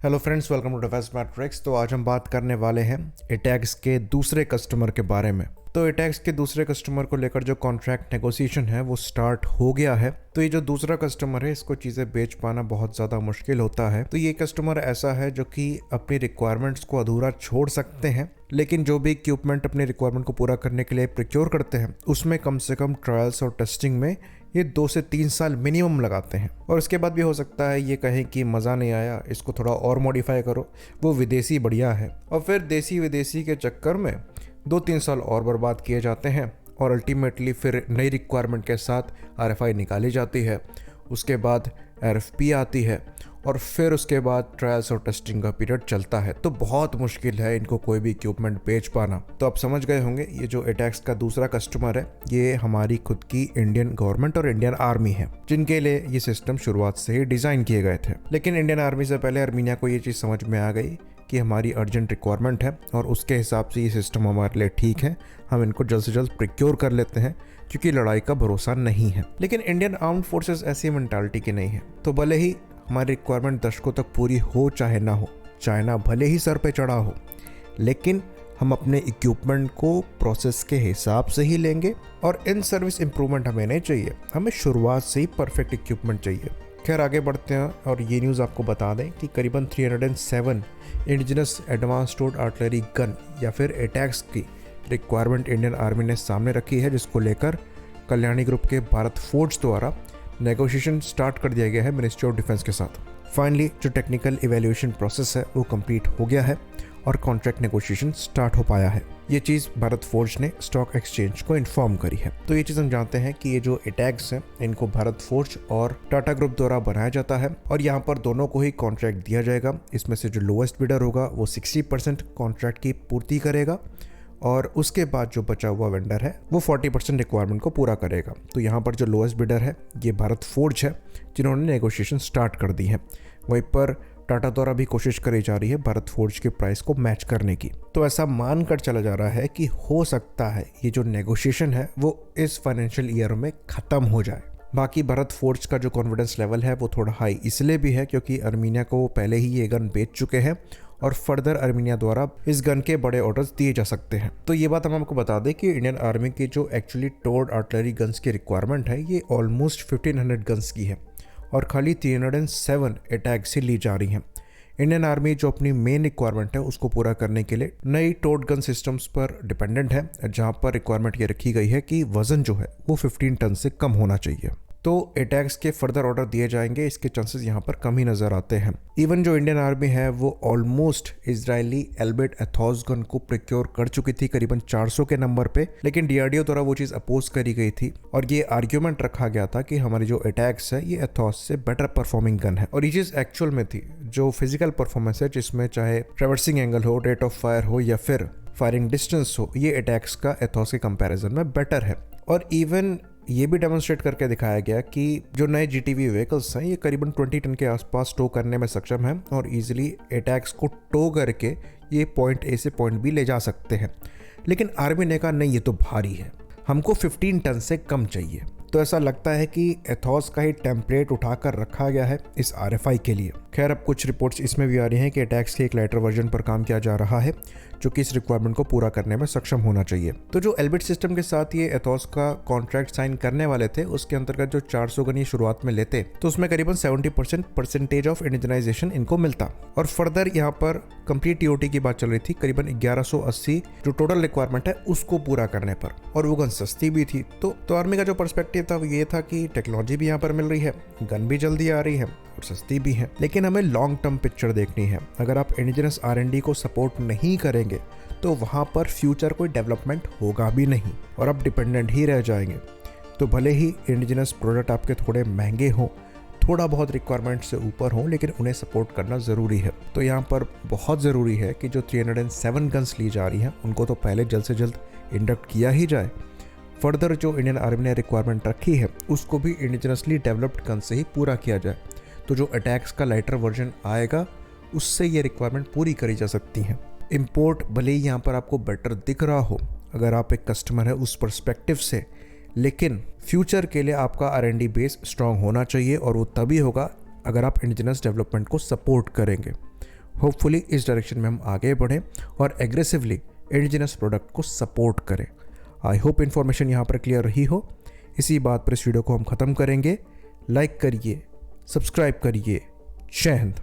Hello friends, welcome to Defence Matrix. तो आज हम बात करने वाले हैं एटैक्स के दूसरे कस्टमर के बारे में। तो एटैक्स के दूसरे कस्टमर को लेकर जो कॉन्ट्रैक्ट नेगोशिएशन है वो स्टार्ट हो गया है। तो ये जो दूसरा कस्टमर है इसको चीज़ें बेच पाना बहुत ज़्यादा मुश्किल होता है। तो ये कस्टमर ऐसा है जो कि अपनी रिक्वायरमेंट्स को अधूरा छोड़ सकते हैं, लेकिन जो भी इक्विपमेंट अपनी रिक्वायरमेंट को पूरा करने के लिए प्रोक्योर करते हैं उसमें कम से कम ट्रायल्स और टेस्टिंग में ये 2 से 3 साल मिनिमम लगाते हैं। और उसके बाद भी हो सकता है ये कहें कि मज़ा नहीं आया, इसको थोड़ा और मॉडिफाई करो, वो विदेशी बढ़िया है। और फिर देसी विदेशी के चक्कर में 2-3 साल और बर्बाद किए जाते हैं और अल्टीमेटली फिर नई रिक्वायरमेंट के साथ RFI निकाली जाती है। उसके बाद RFP आती है और फिर उसके बाद ट्रायल्स और टेस्टिंग का पीरियड चलता है। तो बहुत मुश्किल है इनको कोई भी इक्विपमेंट बेच पाना। तो आप समझ गए होंगे ये जो एटैक्स का दूसरा कस्टमर है ये हमारी खुद की इंडियन गवर्नमेंट और इंडियन आर्मी है, जिनके लिए ये सिस्टम शुरुआत से ही डिज़ाइन किए गए थे। लेकिन इंडियन आर्मी से पहले अर्मीनिया को ये चीज़ समझ में आ गई कि हमारी अर्जेंट रिक्वायरमेंट है और उसके हिसाब से ये सिस्टम हमारे लिए ठीक है, हम इनको जल्द से जल्द प्रोक्योर कर लेते हैं क्योंकि लड़ाई का भरोसा नहीं है। लेकिन इंडियन आर्म्ड फोर्सेस ऐसी मेंटालिटी की नहीं है। तो भले ही हमारी रिक्वायरमेंट दशकों तक पूरी हो चाहे ना हो, चाइना भले ही सर पे चढ़ा हो, लेकिन हम अपने इक्विपमेंट को प्रोसेस के हिसाब से ही लेंगे और इन सर्विस इंप्रूवमेंट हमें नहीं चाहिए, हमें शुरुआत से ही परफेक्ट इक्विपमेंट चाहिए। खैर आगे बढ़ते हैं और ये न्यूज़ आपको बता दें कि करीबन 307 indigenous advance towed artillery gun या फिर एटैक्स की रिक्वायरमेंट इंडियन आर्मी ने सामने रखी है, जिसको लेकर कल्याणी ग्रुप के भारत फोर्ज द्वारा नेगोशिएशन स्टार्ट कर दिया गया है मिनिस्ट्री ऑफ डिफेंस के साथ। फाइनली जो टेक्निकल इवैल्यूएशन प्रोसेस है वो कंप्लीट हो गया है और कॉन्ट्रैक्ट नेगोशिएशन स्टार्ट हो पाया है। ये चीज़ भारत फोर्ज ने स्टॉक एक्सचेंज को इन्फॉर्म करी है। तो ये चीज़ हम जानते हैं कि ये जो एटैक्स हैं इनको भारत फोर्ज और टाटा ग्रुप द्वारा बनाया जाता है और यहाँ पर दोनों को ही कॉन्ट्रैक्ट दिया जाएगा। इसमें से जो लोएस्ट बिडर होगा वो 60% कॉन्ट्रैक्ट की पूर्ति करेगा और उसके बाद जो बचा हुआ वेंडर है वो 40% रिक्वायरमेंट को पूरा करेगा। तो यहाँ पर जो लोएस्ट बिडर है ये भारत फोर्ज है, जिन्होंने नेगोशिएशन स्टार्ट कर दी है। वहीं पर टाटा द्वारा भी कोशिश करी जा रही है भारत फोर्ज के प्राइस को मैच करने की। तो ऐसा मानकर चला जा रहा है कि हो सकता है ये जो नेगोशिएशन है वो इस फाइनेंशियल ईयर में ख़त्म हो जाए। बाकी भारत फोर्ज का जो कॉन्फिडेंस लेवल है वो थोड़ा हाई इसलिए भी है क्योंकि अर्मीनिया को पहले ही ये गन बेच चुके हैं और फर्दर अर्मीनिया द्वारा इस गन के बड़े ऑर्डर्स दिए जा सकते हैं। तो ये बात हम आपको बता दें कि इंडियन आर्मी की जो एक्चुअली टोड आर्टिलरी गन्स की रिक्वायरमेंट है ये ऑलमोस्ट 1500 गन्स की है और खाली 307 अटैक से ली जा रही हैं। इंडियन आर्मी जो अपनी मेन रिक्वायरमेंट है उसको पूरा करने के लिए नई टोड गन सिस्टम्स पर डिपेंडेंट है, जहाँ पर रिक्वायरमेंट ये रखी गई है कि वजन जो है वो 15 टन से कम होना चाहिए। तो अटैक्स के फर्दर ऑर्डर दिए जाएंगे, इसके चांसेस यहाँ पर कम ही नजर आते हैं। इवन जो इंडियन आर्मी है वो almost Israeli Albert Ethos gun को प्रोक्योर कर चुकी थी करीबन 400 के नंबर पे, लेकिन DRDO द्वारा वो चीज़ अपोज करी गई थी और ये आर्ग्यूमेंट रखा गया था कि हमारी जो अटैक्स है ये एथॉस से बेटर परफॉर्मिंग गन है। और ये चीज़ एक्चुअल में थी। जो फिजिकल परफॉर्मेंस है जिसमें चाहे ट्रैवर्सिंग एंगल हो, रेट ऑफ फायर हो या फिर फायरिंग डिस्टेंस हो, ये अटैक्स का एथॉस के कंपैरिजन में बेटर है। और इवन ये भी डेमोन्स्ट्रेट करके दिखाया गया कि जो नए GTV व्हीकल्स हैं ये करीबन 20 टन के आसपास टो करने में सक्षम है और इजीली अटैक्स को टो करके ये पॉइंट A से पॉइंट B ले जा सकते हैं। लेकिन आर्मी ने कहा नहीं, ये तो भारी है, हमको 15 टन से कम चाहिए। तो ऐसा लगता है कि एथॉस का ही टेम्पलेट उठाकर रखा गया है इस RFI के लिए। खैर अब कुछ रिपोर्ट्स इसमें भी आ रही हैं कि अटैक्स के एक लाइटर वर्जन पर काम किया जा रहा है जो कि इस रिक्वायरमेंट को पूरा करने में सक्षम होना चाहिए। तो जो एल्बिट सिस्टम के साथ ये एथॉस का कॉन्ट्रैक्ट साइन करने वाले थे उसके अंतर्गत जो 400 गन ये शुरुआत में लेते तो उसमें करीबन 70% परसेंटेज ऑफ इंडिजनाइजेशन इनको मिलता और फर्दर यहाँ पर कंप्लीट TOT की बात चल रही थी करीबन 1180 जो टोटल रिक्वायरमेंट है उसको पूरा करने पर, और वो गन सस्ती भी थी। तो आर्मी का जो पर्सपेक्टिव था वो ये था कि टेक्नोलॉजी भी यहाँ पर मिल रही है, गन भी जल्दी आ रही है और सस्ती भी है, लेकिन हमें लॉन्ग टर्म पिक्चर देखनी है। अगर आप इंडिजिनस R&D को सपोर्ट नहीं करेंगे तो वहाँ पर फ्यूचर कोई डेवलपमेंट होगा भी नहीं और आप डिपेंडेंट ही रह जाएंगे। तो भले ही इंडिजिनस प्रोडक्ट आपके थोड़े महंगे हों, थोड़ा बहुत रिक्वायरमेंट से ऊपर हों, लेकिन उन्हें सपोर्ट करना ज़रूरी है। तो यहाँ पर बहुत ज़रूरी है कि जो 307 गन्स ली जा रही हैं उनको तो पहले जल्द से जल्द इंडक्ट किया ही जाए। फर्दर जो इंडियन आर्मी ने रिक्वायरमेंट रखी है उसको भी इंडिजिनसली डेवलप्ड गन से ही पूरा किया जाए। तो जो अटैक्स का लाइटर वर्जन आएगा उससे ये रिक्वायरमेंट पूरी करी जा सकती हैं। इंपोर्ट भले ही यहाँ पर आपको बेटर दिख रहा हो अगर आप एक कस्टमर है उस पर्सपेक्टिव से, लेकिन फ्यूचर के लिए आपका R&D बेस स्ट्रांग होना चाहिए और वो तभी होगा अगर आप इंडिजिनस डेवलपमेंट को सपोर्ट करेंगे। होपफुली इस डायरेक्शन में हम आगे बढ़ें और एग्रेसिवली इंडिजिनस प्रोडक्ट को सपोर्ट करें। आई होप इन्फॉर्मेशन यहाँ पर क्लियर रही हो। इसी बात पर इस वीडियो को हम ख़त्म करेंगे। लाइक करिए, सब्सक्राइब करिए। जय हिंद।